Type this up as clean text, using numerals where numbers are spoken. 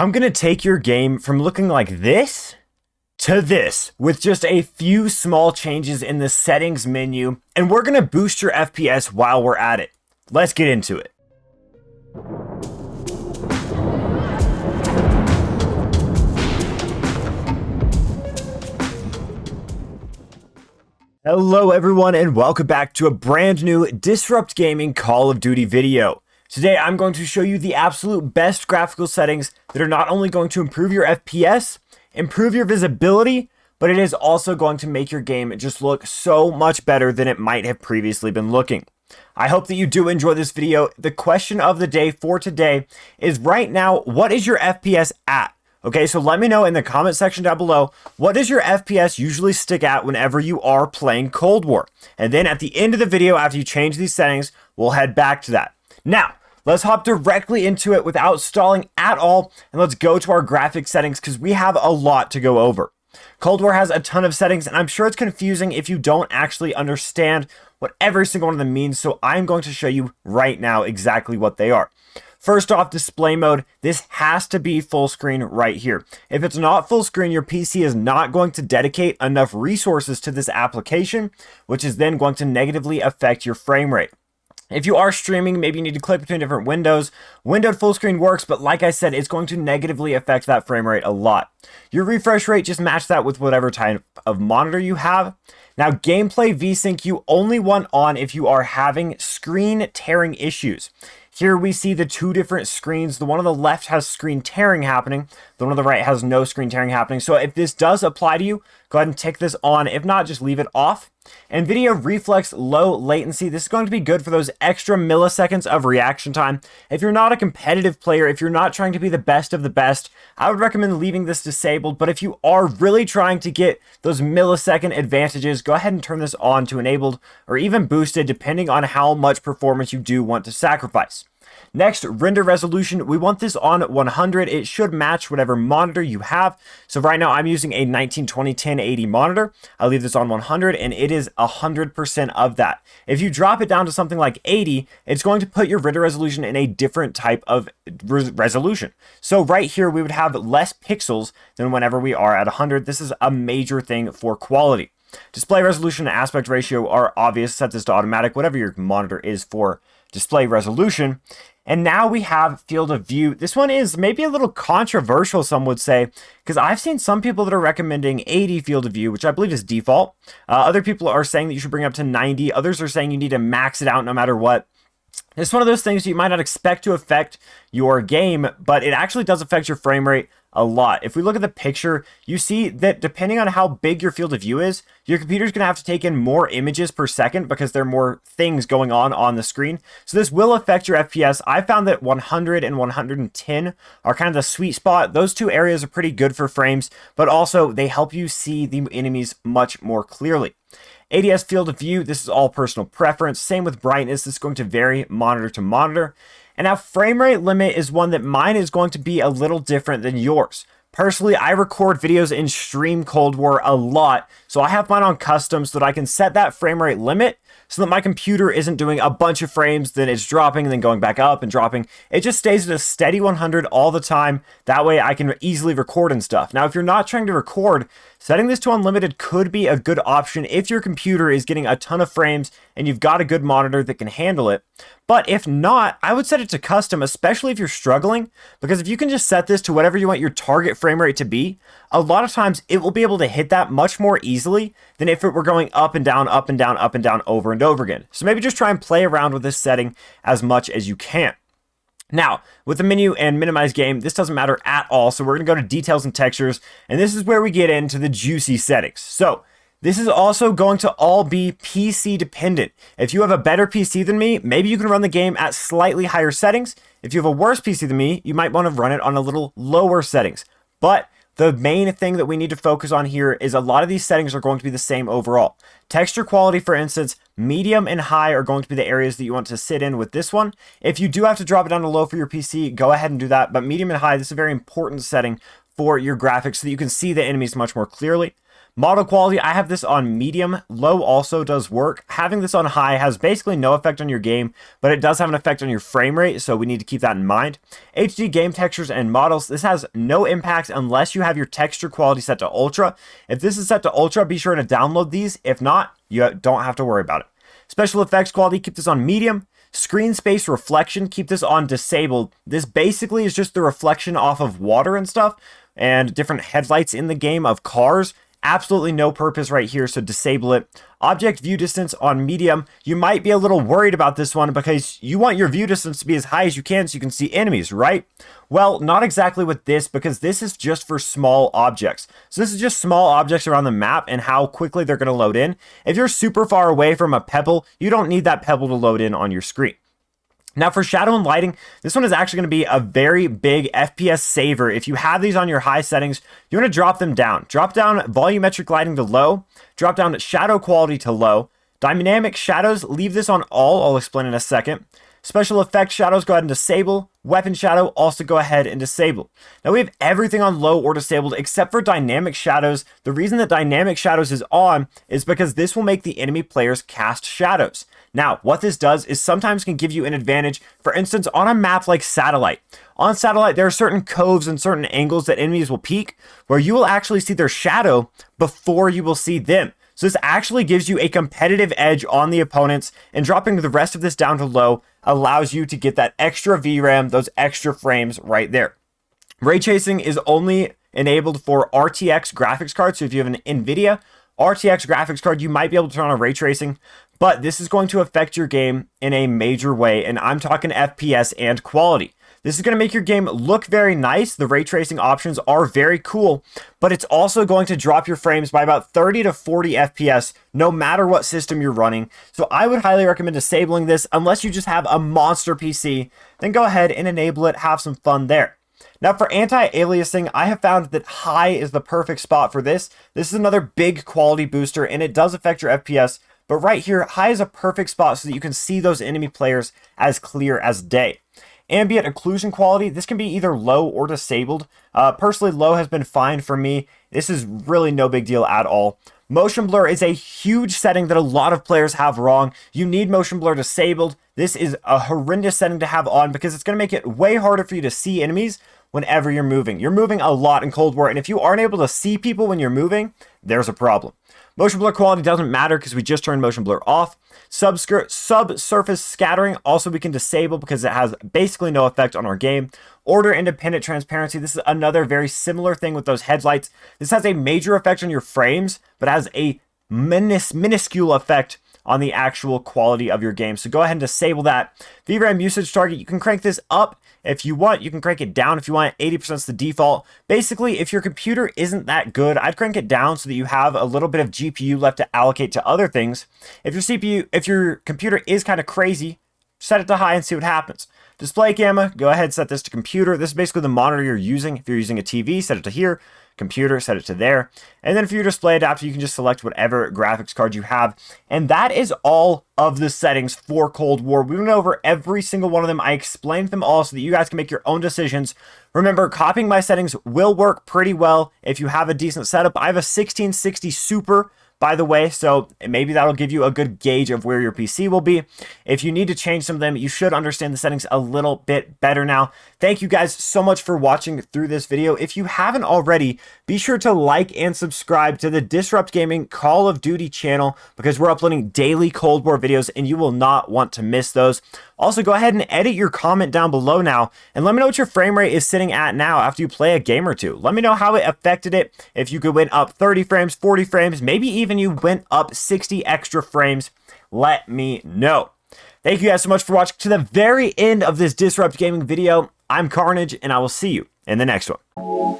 I'm going to take your game from looking like this to this with just a few small changes in the settings menu, and we're going to boost your FPS while we're at it. Let's get into it. Hello everyone and welcome back to a brand new Disrupt Gaming Call of Duty video. Today I'm going to show you the absolute best graphical settings that are not only going to improve your FPS, improve your visibility, but it is also going to make your game just look so much better than it might have previously been looking. I hope that you do enjoy this video. The question of the day for today is right now, what is your FPS at? Okay, so let me know in the comment section down below, what does your FPS usually stick at whenever you are playing Cold War? And then at the end of the video, after you change these settings, we'll head back to that. Now, let's hop directly into it without stalling at all, and let's go to our graphic settings because we have a lot to go over. Cold War has a ton of settings, and I'm sure it's confusing if you don't actually understand what every single one of them means, so I'm going to show you right now exactly what they are. First off, display mode. This has to be full screen right here. If it's not full screen, your PC is not going to dedicate enough resources to this application, which is then going to negatively affect your frame rate. If you are streaming, maybe you need to click between different windows. Windowed full screen works, but like I said, it's going to negatively affect that frame rate a lot. Your refresh rate, just match that with whatever type of monitor you have. Now, gameplay VSync you only want on if you are having screen tearing issues. Here we see the two different screens. The one on the left has screen tearing happening. The one on the right has no screen tearing happening. So if this does apply to you, go ahead and tick this on. If not, just leave it off. NVIDIA Reflex Low Latency. This is going to be good for those extra milliseconds of reaction time. If you're not a competitive player, if you're not trying to be the best of the best, I would recommend leaving this disabled. But if you are really trying to get those millisecond advantages, go ahead and turn this on to enabled or even boosted, depending on how much performance you do want to sacrifice. Next, render resolution. We want this on 100. It should match whatever monitor you have. So right now I'm using a 1920 1080 monitor. I'll leave this on 100 and it is 100% of that. If you drop it down to something like 80, it's going to put your render resolution in a different type of resolution. So right here we would have less pixels than whenever we are at 100. This is a major thing for quality. Display resolution and aspect ratio are obvious. Set this to automatic, whatever your monitor is for display resolution. And now we have field of view. This one is maybe a little controversial, some would say, because I've seen some people that are recommending 80 field of view, which I believe is default. Other people are saying that you should bring it up to 90. Others are saying you need to max it out no matter what. It's one of those things you might not expect to affect your game, but it actually does affect your frame rate a lot. If we look at the picture, you see that depending on how big your field of view is, your computer's going to have to take in more images per second because there are more things going on the screen. So this will affect your FPS. I found that 100 and 110 are kind of the sweet spot. Those two areas are pretty good for frames, but also they help you see the enemies much more clearly. ADS field of view, this is all personal preference. Same with brightness, this is going to vary monitor to monitor. And now frame rate limit is one that mine is going to be a little different than yours. Personally, I record videos in stream Cold War a lot, so I have mine on custom so that I can set that frame rate limit so that my computer isn't doing a bunch of frames, then it's dropping and then going back up and dropping. It just stays at a steady 100 all the time. That way I can easily record and stuff. Now, if you're not trying to record, setting this to unlimited could be a good option if your computer is getting a ton of frames and you've got a good monitor that can handle it. But if not, I would set it to custom, especially if you're struggling, because if you can just set this to whatever you want your target frame rate to be, a lot of times it will be able to hit that much more easily than if it were going up and down, up and down, up and down over and over again. So maybe just try and play around with this setting as much as you can. Now, with the menu and minimize game, this doesn't matter at all. So we're going to go to details and textures, and this is where we get into the juicy settings. So this is also going to all be PC dependent. If you have a better PC than me, maybe you can run the game at slightly higher settings. If you have a worse PC than me, you might want to run it on a little lower settings. But the main thing that we need to focus on here is a lot of these settings are going to be the same overall. Texture quality, for instance, medium and high are going to be the areas that you want to sit in with this one. If you do have to drop it down to low for your PC, go ahead and do that. But medium and high, this is a very important setting for your graphics so that you can see the enemies much more clearly. Model quality, I have this on medium. Low also does work. Having this on high has basically no effect on your game, but it does have an effect on your frame rate, so we need to keep that in mind. HD game textures and models, this has no impact unless you have your texture quality set to ultra. If this is set to ultra, be sure to download these. If not, you don't have to worry about it. Special effects quality, keep this on medium. Screen space reflection, keep this on disabled. This basically is just the reflection off of water and stuff and different headlights in the game of cars. Absolutely no purpose right here, so disable it. Object view distance on medium. You might be a little worried about this one because you want your view distance to be as high as you can so you can see enemies, right? Well, not exactly with this, because this is just for small objects. So this is just small objects around the map and how quickly they're going to load in. If you're super far away from a pebble, you don't need that pebble to load in on your screen. Now for shadow and lighting, this one is actually going to be a very big FPS saver. If you have these on your high settings, you want to drop them down. Drop down volumetric lighting to low, drop down shadow quality to low. Dynamic shadows, leave this on all, I'll explain in a second. Special effects shadows, go ahead and disable. Weapon shadow, also go ahead and disable. Now we have everything on low or disabled except for dynamic shadows. The reason that dynamic shadows is on is because this will make the enemy players cast shadows. Now, what this does is sometimes can give you an advantage, for instance, on a map like Satellite. On Satellite, there are certain coves and certain angles that enemies will peek where you will actually see their shadow before you will see them. So this actually gives you a competitive edge on the opponents, and dropping the rest of this down to low allows you to get that extra VRAM, those extra frames right there. Ray tracing is only enabled for RTX graphics cards. So if you have an NVIDIA RTX graphics card, you might be able to turn on ray tracing, but this is going to affect your game in a major way, and I'm talking FPS and quality. This is going to make your game look very nice. The ray tracing options are very cool, but it's also going to drop your frames by about 30 to 40 FPS no matter what system you're running. So I would highly recommend disabling this unless you just have a monster PC. Then go ahead and enable it, have some fun there. Now for anti-aliasing, I have found that high is the perfect spot for this. This is another big quality booster, and it does affect your FPS, but right here, high is a perfect spot so that you can see those enemy players as clear as day. Ambient occlusion quality, this can be either low or disabled. Personally, low has been fine for me. This is really no big deal at all. Motion blur is a huge setting that a lot of players have wrong. You need motion blur disabled. This is a horrendous setting to have on because it's going to make it way harder for you to see enemies whenever you're moving. You're moving a lot in Cold War, and if you aren't able to see people when you're moving, there's a problem. Motion blur quality doesn't matter because we just turned motion blur off. Subsurface scattering also we can disable because it has basically no effect on our game. Order independent transparency, this is another very similar thing with those headlights. This has a major effect on your frames, but has a minuscule effect on the actual quality of your game. So go ahead and disable that. VRAM usage target, you can crank this up if you want. You can crank it down if you want. 80% is the default. Basically, if your computer isn't that good, I'd crank it down so that you have a little bit of GPU left to allocate to other things. If your computer is kind of crazy, set it to high and see what happens. Display camera, go ahead, set this to computer. This is basically the monitor you're using. If you're using a TV, set it to here. Computer, set it to there. And then for your display adapter, you can just select whatever graphics card you have. And that is all of the settings for Cold War. We went over every single one of them. I explained them all so that you guys can make your own decisions. Remember, copying my settings will work pretty well if you have a decent setup. I have a 1660 Super, by the way, so maybe that'll give you a good gauge of where your PC will be. If you need to change some of them, you should understand the settings a little bit better now. Thank you guys so much for watching through this video. If you haven't already, be sure to like and subscribe to the Disrupt Gaming Call of Duty channel because we're uploading daily Cold War videos and you will not want to miss those. Also, go ahead and edit your comment down below now and let me know what your frame rate is sitting at now after you play a game or two. Let me know how it affected it. If you could went up 30 frames, 40 frames, maybe even you went up 60 extra frames, let me know. Thank you guys so much for watching to the very end of this Disrupt Gaming video. I'm Carnage, and I will see you in the next one.